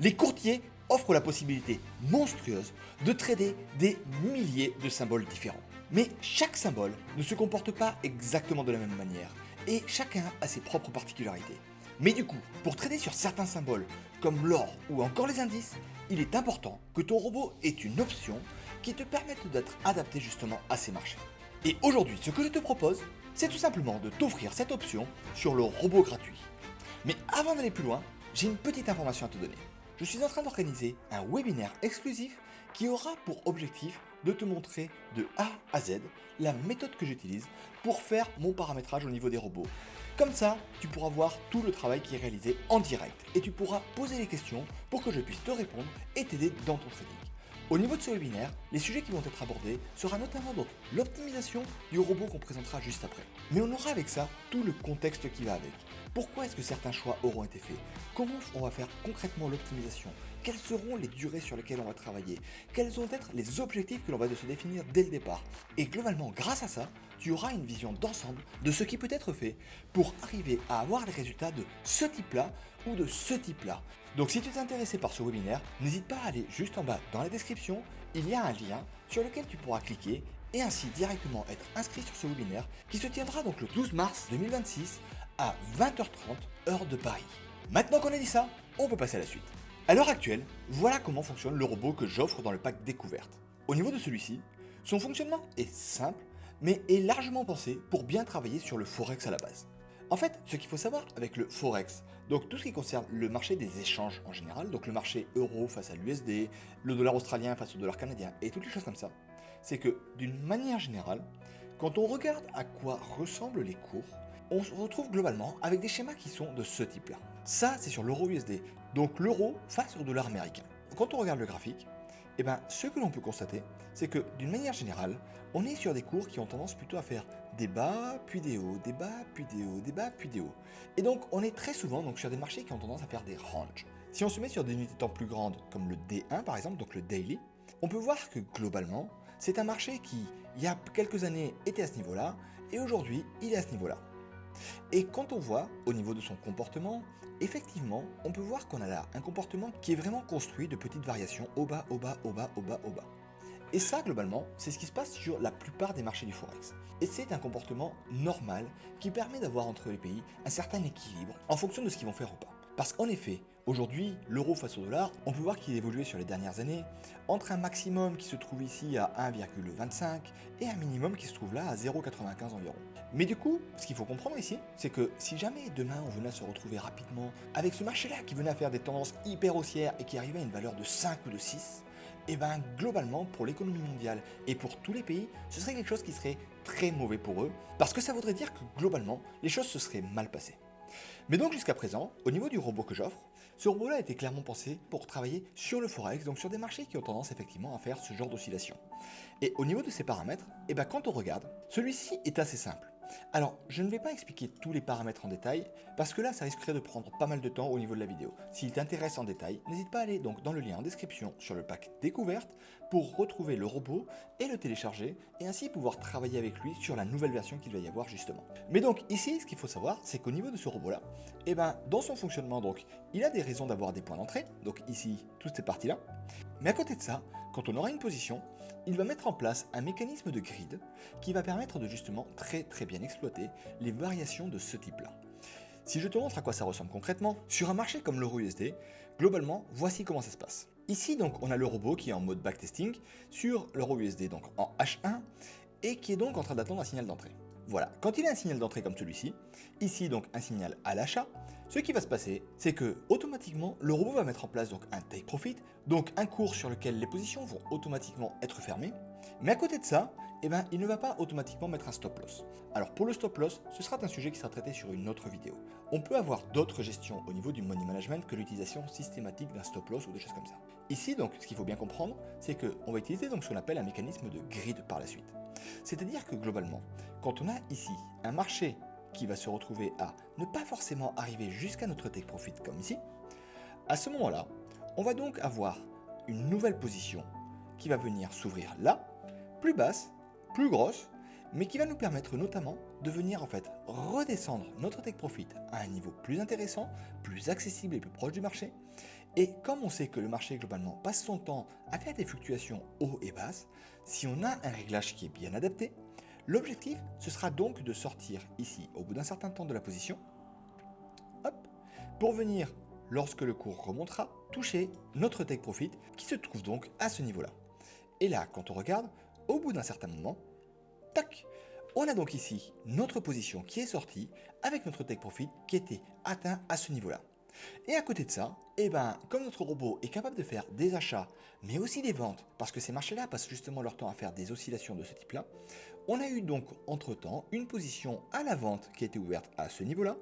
Les courtiers offrent la possibilité monstrueuse de trader des milliers de symboles différents. Mais chaque symbole ne se comporte pas exactement de la même manière, et chacun a ses propres particularités. Mais du coup, pour trader sur certains symboles, comme l'or ou encore les indices, il est important que ton robot ait une option qui te permette d'être adapté justement à ces marchés. Et aujourd'hui, ce que je te propose, c'est tout simplement de t'offrir cette option sur le robot gratuit. Mais avant d'aller plus loin, j'ai une petite information à te donner. Je suis en train d'organiser un webinaire exclusif qui aura pour objectif de te montrer de A à Z la méthode que j'utilise pour faire mon paramétrage au niveau des robots. Comme ça, tu pourras voir tout le travail qui est réalisé en direct et tu pourras poser les questions pour que je puisse te répondre et t'aider dans ton trading. Au niveau de ce webinaire, les sujets qui vont être abordés sera notamment donc l'optimisation du robot qu'on présentera juste après. Mais on aura avec ça tout le contexte qui va avec. Pourquoi est-ce que certains choix auront été faits? Comment on va faire concrètement l'optimisation? Quelles seront les durées sur lesquelles on va travailler? Quels vont être les objectifs que l'on va se définir dès le départ? Et globalement, grâce à ça, tu auras une vision d'ensemble de ce qui peut être fait pour arriver à avoir les résultats de ce type-là ou de ce type-là. Donc si tu es intéressé par ce webinaire, n'hésite pas à aller juste en bas dans la description, il y a un lien sur lequel tu pourras cliquer et ainsi directement être inscrit sur ce webinaire qui se tiendra donc le 12 mars 2026 à 20h30 heure de Paris. Maintenant qu'on a dit ça, on peut passer à la suite. À l'heure actuelle, voilà comment fonctionne le robot que j'offre dans le pack découverte. Au niveau de celui-ci, son fonctionnement est simple mais est largement pensé pour bien travailler sur le Forex à la base. En fait, ce qu'il faut savoir avec le Forex, donc tout ce qui concerne le marché des échanges en général, donc le marché euro face à l'USD, le dollar australien face au dollar canadien et toutes les choses comme ça, c'est que d'une manière générale, quand on regarde à quoi ressemblent les cours, on se retrouve globalement avec des schémas qui sont de ce type-là. Ça, c'est sur l'euro USD, donc l'euro face au dollar américain. Quand on regarde le graphique, eh ben, ce que l'on peut constater, c'est que d'une manière générale, on est sur des cours qui ont tendance plutôt à faire des bas, puis des hauts, des bas, puis des hauts, des bas, puis des hauts. Et donc, on est très souvent donc, sur des marchés qui ont tendance à faire des ranges. Si on se met sur des unités de temps plus grandes, comme le D1 par exemple, donc le daily, on peut voir que globalement, c'est un marché qui, il y a quelques années, était à ce niveau-là, et aujourd'hui, il est à ce niveau-là. Et quand on voit, au niveau de son comportement, effectivement, on peut voir qu'on a là un comportement qui est vraiment construit de petites variations au bas, au bas, au bas, au bas, au bas. Et ça, globalement, c'est ce qui se passe sur la plupart des marchés du Forex. Et c'est un comportement normal qui permet d'avoir entre les pays un certain équilibre en fonction de ce qu'ils vont faire ou pas. Parce qu'en effet, aujourd'hui, l'euro face au dollar, on peut voir qu'il évoluait sur les dernières années entre un maximum qui se trouve ici à 1,25 et un minimum qui se trouve là à 0,95 environ. Mais du coup, ce qu'il faut comprendre ici, c'est que si jamais demain on venait à se retrouver rapidement avec ce marché-là qui venait à faire des tendances hyper haussières et qui arrivait à une valeur de 5 ou de 6, et bien globalement pour l'économie mondiale et pour tous les pays, ce serait quelque chose qui serait très mauvais pour eux, parce que ça voudrait dire que globalement, les choses se seraient mal passées. Mais donc jusqu'à présent, au niveau du robot que j'offre, ce robot-là a été clairement pensé pour travailler sur le Forex, donc sur des marchés qui ont tendance effectivement à faire ce genre d'oscillation. Et au niveau de ses paramètres, et ben quand on regarde, celui-ci est assez simple. Alors, je ne vais pas expliquer tous les paramètres en détail, parce que là, ça risquerait de prendre pas mal de temps au niveau de la vidéo. S'il t'intéresse en détail, n'hésite pas à aller donc dans le lien en description sur le pack découverte pour retrouver le robot et le télécharger, et ainsi pouvoir travailler avec lui sur la nouvelle version qu'il va y avoir justement. Mais donc ici, ce qu'il faut savoir, c'est qu'au niveau de ce robot-là, et ben dans son fonctionnement, donc, il a des raisons d'avoir des points d'entrée, donc ici, toutes ces parties-là. Mais à côté de ça, quand on aura une position, il va mettre en place un mécanisme de grid qui va permettre de justement très bien exploiter les variations de ce type-là. Si je te montre à quoi ça ressemble concrètement, sur un marché comme l'euro USD, globalement, voici comment ça se passe. Ici donc on a le robot qui est en mode backtesting sur l'euro USD, donc en H1, et qui est donc en train d'attendre un signal d'entrée. Voilà, quand il a un signal d'entrée comme celui-ci, ici donc un signal à l'achat, ce qui va se passer, c'est que automatiquement le robot va mettre en place donc un take profit, donc un cours sur lequel les positions vont automatiquement être fermées, mais à côté de ça, eh ben, il ne va pas automatiquement mettre un stop loss. Alors pour le stop loss, ce sera un sujet qui sera traité sur une autre vidéo. On peut avoir d'autres gestions au niveau du money management que l'utilisation systématique d'un stop loss ou des choses comme ça. Ici donc, ce qu'il faut bien comprendre, c'est qu'on va utiliser donc ce qu'on appelle un mécanisme de grid par la suite. C'est-à-dire que globalement, quand on a ici un marché qui va se retrouver à ne pas forcément arriver jusqu'à notre take profit comme ici, à ce moment-là, on va donc avoir une nouvelle position qui va venir s'ouvrir là, plus basse, plus grosse, mais qui va nous permettre notamment de venir en fait redescendre notre take profit à un niveau plus intéressant, plus accessible et plus proche du marché, Et comme on sait que le marché globalement passe son temps à faire des fluctuations haut et basses, si on a un réglage qui est bien adapté, l'objectif ce sera donc de sortir ici au bout d'un certain temps de la position, hop, pour venir, lorsque le cours remontera, toucher notre take profit qui se trouve donc à ce niveau-là. Et là, quand on regarde, au bout d'un certain moment, tac, on a donc ici notre position qui est sortie avec notre take profit qui était atteint à ce niveau-là. Et à côté de ça, comme notre robot est capable de faire des achats, mais aussi des ventes, parce que ces marchés-là passent justement leur temps à faire des oscillations de ce type-là, on a eu donc entre-temps une position à la vente qui a été ouverte à ce niveau-là,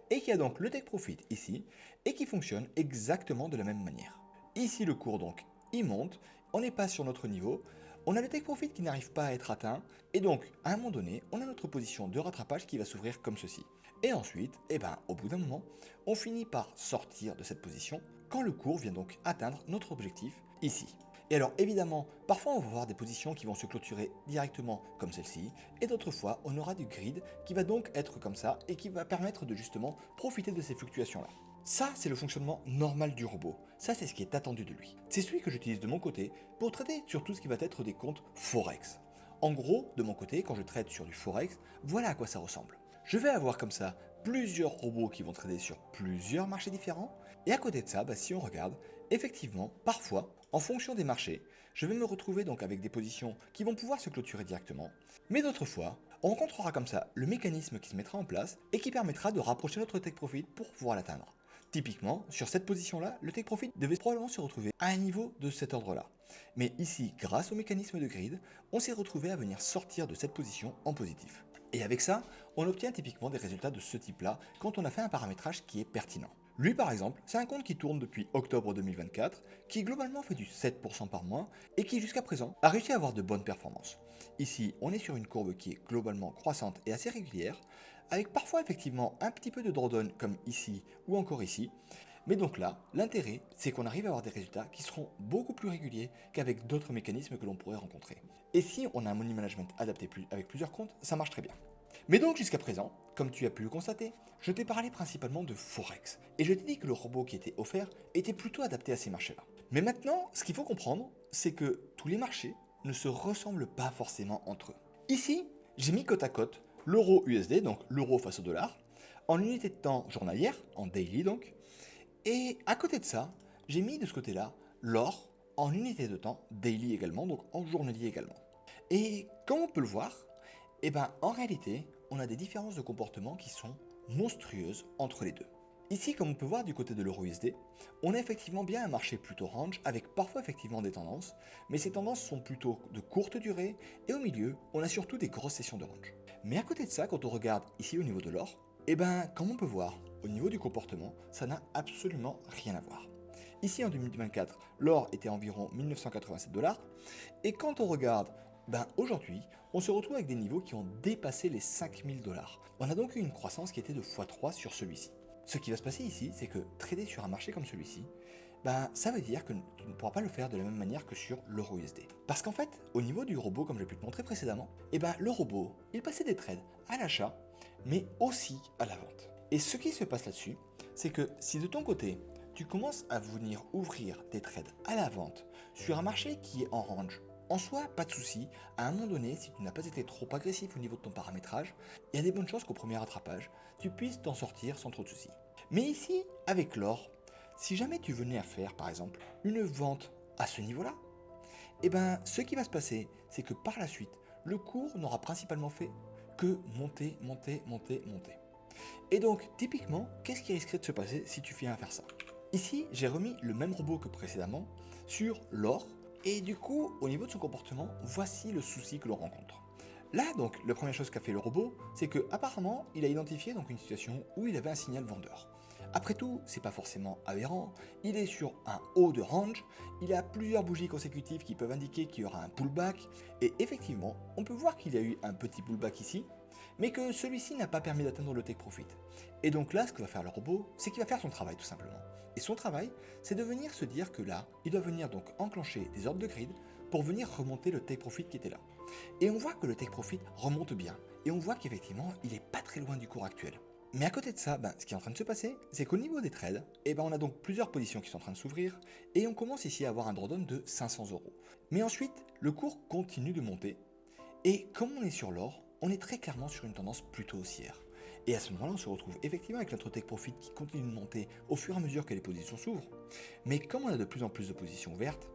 et qui a donc le take profit ici, et qui fonctionne exactement de la même manière. Ici le cours donc, il monte, on n'est pas sur notre niveau, on a le take profit qui n'arrive pas à être atteint, et donc à un moment donné, on a notre position de rattrapage qui va s'ouvrir comme ceci. Et ensuite, au bout d'un moment, on finit par sortir de cette position quand le cours vient donc atteindre notre objectif ici. Et alors évidemment, parfois on va avoir des positions qui vont se clôturer directement comme celle-ci, et d'autres fois on aura du grid qui va donc être comme ça et qui va permettre de justement profiter de ces fluctuations-là. Ça, c'est le fonctionnement normal du robot. Ça, c'est ce qui est attendu de lui. C'est celui que j'utilise de mon côté pour traiter sur tout ce qui va être des comptes Forex. En gros, de mon côté, quand je traite sur du Forex, voilà à quoi ça ressemble. Je vais avoir comme ça plusieurs robots qui vont trader sur plusieurs marchés différents. Et à côté de ça, si on regarde, effectivement, parfois, en fonction des marchés, je vais me retrouver donc avec des positions qui vont pouvoir se clôturer directement. Mais d'autres fois, on rencontrera comme ça le mécanisme qui se mettra en place et qui permettra de rapprocher notre take profit pour pouvoir l'atteindre. Typiquement, sur cette position-là, le take profit devait probablement se retrouver à un niveau de cet ordre-là. Mais ici, grâce au mécanisme de grid, on s'est retrouvé à venir sortir de cette position en positif. Et avec ça, on obtient typiquement des résultats de ce type-là quand on a fait un paramétrage qui est pertinent. Lui par exemple, c'est un compte qui tourne depuis octobre 2024, qui globalement fait du 7% par mois et qui jusqu'à présent a réussi à avoir de bonnes performances. Ici, on est sur une courbe qui est globalement croissante et assez régulière, avec parfois effectivement un petit peu de drawdown comme ici ou encore ici. Mais donc là, l'intérêt, c'est qu'on arrive à avoir des résultats qui seront beaucoup plus réguliers qu'avec d'autres mécanismes que l'on pourrait rencontrer. Et si on a un money management adapté avec plusieurs comptes, ça marche très bien. Mais donc jusqu'à présent, comme tu as pu le constater, je t'ai parlé principalement de Forex. Et je t'ai dit que le robot qui était offert était plutôt adapté à ces marchés-là. Mais maintenant, ce qu'il faut comprendre, c'est que tous les marchés ne se ressemblent pas forcément entre eux. Ici, j'ai mis côte à côte l'euro USD, donc l'euro face au dollar, en unité de temps journalière, en daily donc, et à côté de ça, j'ai mis de ce côté-là l'or en unité de temps daily également, donc en journalier également. Et comme on peut le voir, en réalité, on a des différences de comportement qui sont monstrueuses entre les deux. Ici, comme on peut voir du côté de l'euro USD, on a effectivement bien un marché plutôt range avec parfois effectivement des tendances, mais ces tendances sont plutôt de courte durée et au milieu, on a surtout des grosses sessions de range. Mais à côté de ça, quand on regarde ici au niveau de l'or, comme on peut voir, au niveau du comportement, ça n'a absolument rien à voir. Ici en 2024, l'or était environ 1987 $, et quand on regarde aujourd'hui, on se retrouve avec des niveaux qui ont dépassé les 5000 $. On a donc eu une croissance qui était de x3 sur celui-ci. Ce qui va se passer ici, c'est que trader sur un marché comme celui-ci, ça veut dire que tu ne pourras pas le faire de la même manière que sur l'euro USD. Parce qu'en fait, au niveau du robot, comme j'ai pu te montrer précédemment, le robot, il passait des trades à l'achat, mais aussi à la vente. Et ce qui se passe là-dessus, c'est que si de ton côté, tu commences à venir ouvrir des trades à la vente sur un marché qui est en range, en soi, pas de souci, à un moment donné, si tu n'as pas été trop agressif au niveau de ton paramétrage, il y a des bonnes chances qu'au premier rattrapage, tu puisses t'en sortir sans trop de soucis. Mais ici, avec l'or, si jamais tu venais à faire, par exemple, une vente à ce niveau-là, ce qui va se passer, c'est que par la suite, le cours n'aura principalement fait que monter, monter, monter, monter. Et donc, typiquement, qu'est-ce qui risquerait de se passer si tu viens à faire ça? Ici, j'ai remis le même robot que précédemment sur l'or, et du coup, au niveau de son comportement, voici le souci que l'on rencontre. Là, donc, la première chose qu'a fait le robot, c'est que apparemment, il a identifié donc une situation où il avait un signal vendeur. Après tout, c'est pas forcément aberrant, il est sur un haut de range, il a plusieurs bougies consécutives qui peuvent indiquer qu'il y aura un pullback, et effectivement, on peut voir qu'il y a eu un petit pullback ici, mais que celui-ci n'a pas permis d'atteindre le take profit. Et donc là, ce que va faire le robot, c'est qu'il va faire son travail tout simplement. Et son travail, c'est de venir se dire que là, il doit venir donc enclencher des ordres de grid pour venir remonter le take profit qui était là. Et on voit que le take profit remonte bien, et on voit qu'effectivement, il n'est pas très loin du cours actuel. Mais à côté de ça, ce qui est en train de se passer, c'est qu'au niveau des trades, on a donc plusieurs positions qui sont en train de s'ouvrir, et on commence ici à avoir un drawdown de 500 euros. Mais ensuite, le cours continue de monter, et comme on est sur l'or, on est très clairement sur une tendance plutôt haussière. Et à ce moment-là, on se retrouve effectivement avec notre take profit qui continue de monter au fur et à mesure que les positions s'ouvrent. Mais comme on a de plus en plus de positions ouvertes,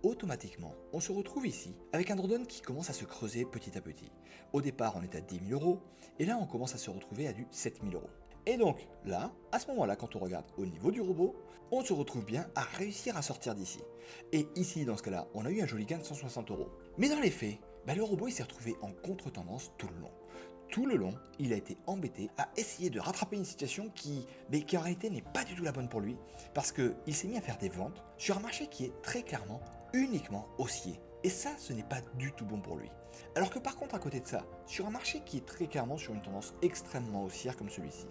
automatiquement, on se retrouve ici avec un drawdown qui commence à se creuser petit à petit. Au départ, on est à 10 000 euros, et là, on commence à se retrouver à du 7 000 euros. Et donc là, à ce moment-là, quand on regarde au niveau du robot, on se retrouve bien à réussir à sortir d'ici. Et ici, dans ce cas-là, on a eu un joli gain de 160 euros. Mais dans les faits, le robot il s'est retrouvé en contre-tendance tout le long. Tout le long, il a été embêté à essayer de rattraper une situation qui en réalité n'est pas du tout la bonne pour lui, parce qu'il s'est mis à faire des ventes sur un marché qui est très clairement uniquement haussier. Et ça, ce n'est pas du tout bon pour lui. Alors que par contre, à côté de ça, sur un marché qui est très clairement sur une tendance extrêmement haussière comme celui-ci,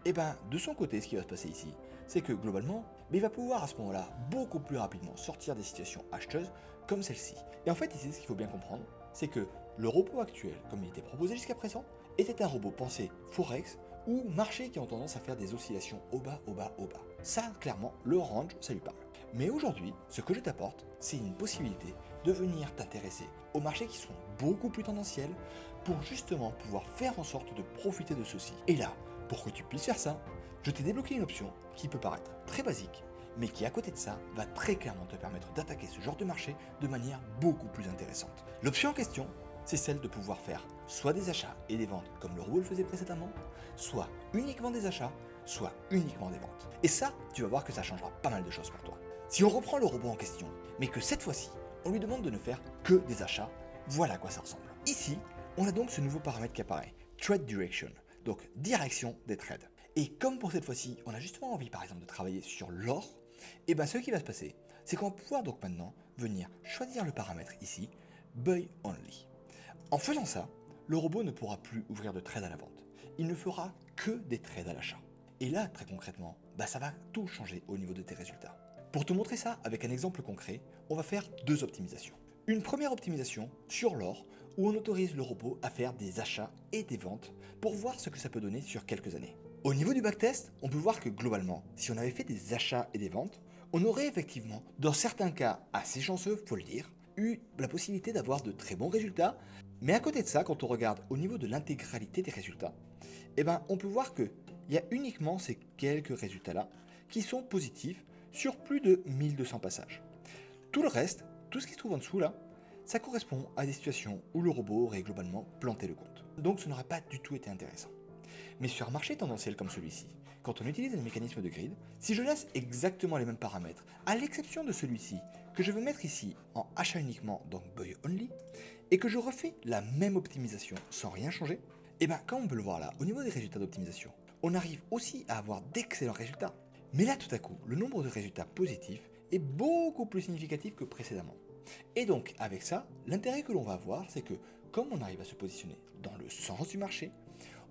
de son côté, ce qui va se passer ici, c'est que globalement, il va pouvoir à ce moment-là beaucoup plus rapidement sortir des situations acheteuses comme celle-ci. Et en fait, ici, ce qu'il faut bien comprendre, c'est que le robot actuel, comme il était proposé jusqu'à présent, était un robot pensé Forex ou marché qui ont tendance à faire des oscillations au bas, au bas, au bas. Ça, clairement, le range, ça lui parle. Mais aujourd'hui, ce que je t'apporte, c'est une possibilité de venir t'intéresser aux marchés qui sont beaucoup plus tendanciels pour justement pouvoir faire en sorte de profiter de ceci. Et là, pour que tu puisses faire ça, je t'ai débloqué une option qui peut paraître très basique, mais qui à côté de ça va très clairement te permettre d'attaquer ce genre de marché de manière beaucoup plus intéressante. L'option en question, c'est celle de pouvoir faire soit des achats et des ventes comme le robot le faisait précédemment, soit uniquement des achats, soit uniquement des ventes. Et ça, tu vas voir que ça changera pas mal de choses pour toi. Si on reprend le robot en question, mais que cette fois-ci, on lui demande de ne faire que des achats, voilà à quoi ça ressemble. Ici, on a donc ce nouveau paramètre qui apparaît, Trade Direction, donc direction des trades. Et comme pour cette fois-ci, on a justement envie par exemple de travailler sur l'or, ce qui va se passer, c'est qu'on va pouvoir donc maintenant venir choisir le paramètre ici, Buy Only. En faisant ça, le robot ne pourra plus ouvrir de trades à la vente. Il ne fera que des trades à l'achat. Et là, très concrètement, ça va tout changer au niveau de tes résultats. Pour te montrer ça avec un exemple concret, on va faire deux optimisations. Une première optimisation sur l'or, où on autorise le robot à faire des achats et des ventes pour voir ce que ça peut donner sur quelques années. Au niveau du backtest, on peut voir que globalement, si on avait fait des achats et des ventes, on aurait effectivement, dans certains cas assez chanceux, faut le dire, eu la possibilité d'avoir de très bons résultats. Mais à côté de ça, quand on regarde au niveau de l'intégralité des résultats, on peut voir qu'il y a uniquement ces quelques résultats-là qui sont positifs sur plus de 1200 passages. Tout le reste, tout ce qui se trouve en dessous là, ça correspond à des situations où le robot aurait globalement planté le compte. Donc ce n'aurait pas du tout été intéressant. Mais sur un marché tendanciel comme celui-ci, quand on utilise le mécanisme de grid, si je laisse exactement les mêmes paramètres, à l'exception de celui-ci, que je veux mettre ici en achat uniquement, donc buy only, et que je refais la même optimisation sans rien changer, comme on peut le voir là, au niveau des résultats d'optimisation, on arrive aussi à avoir d'excellents résultats. Mais là, tout à coup, le nombre de résultats positifs est beaucoup plus significatif que précédemment. Et donc, avec ça, l'intérêt que l'on va avoir, c'est que, comme on arrive à se positionner dans le sens du marché,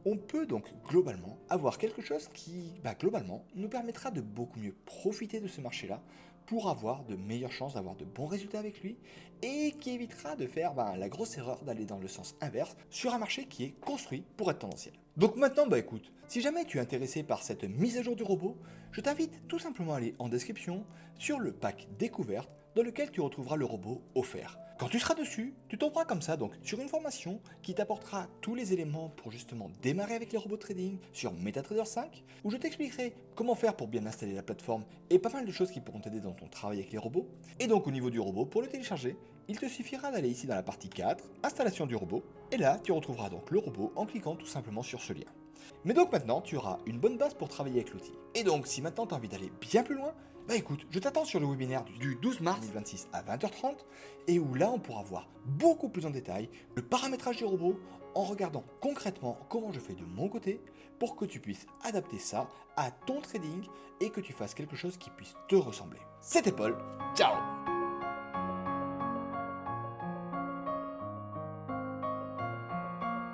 on peut donc globalement avoir quelque chose qui, globalement, nous permettra de beaucoup mieux profiter de ce marché-là pour avoir de meilleures chances d'avoir de bons résultats avec lui et qui évitera de faire la grosse erreur d'aller dans le sens inverse sur un marché qui est construit pour être tendanciel. Donc maintenant, écoute, si jamais tu es intéressé par cette mise à jour du robot, je t'invite tout simplement à aller en description sur le pack découverte dans lequel tu retrouveras le robot offert. Quand tu seras dessus, tu tomberas comme ça donc sur une formation qui t'apportera tous les éléments pour justement démarrer avec les robots de trading sur MetaTrader 5, où je t'expliquerai comment faire pour bien installer la plateforme et pas mal de choses qui pourront t'aider dans ton travail avec les robots. Et donc au niveau du robot, pour le télécharger, il te suffira d'aller ici dans la partie 4, installation du robot, et là tu retrouveras donc le robot en cliquant tout simplement sur ce lien. Mais donc maintenant, tu auras une bonne base pour travailler avec l'outil. Et donc, si maintenant tu as envie d'aller bien plus loin, écoute, je t'attends sur le webinaire du 12 mars 2026 à 20h30, et où là, on pourra voir beaucoup plus en détail le paramétrage du robot en regardant concrètement comment je fais de mon côté pour que tu puisses adapter ça à ton trading et que tu fasses quelque chose qui puisse te ressembler. C'était Paul, ciao!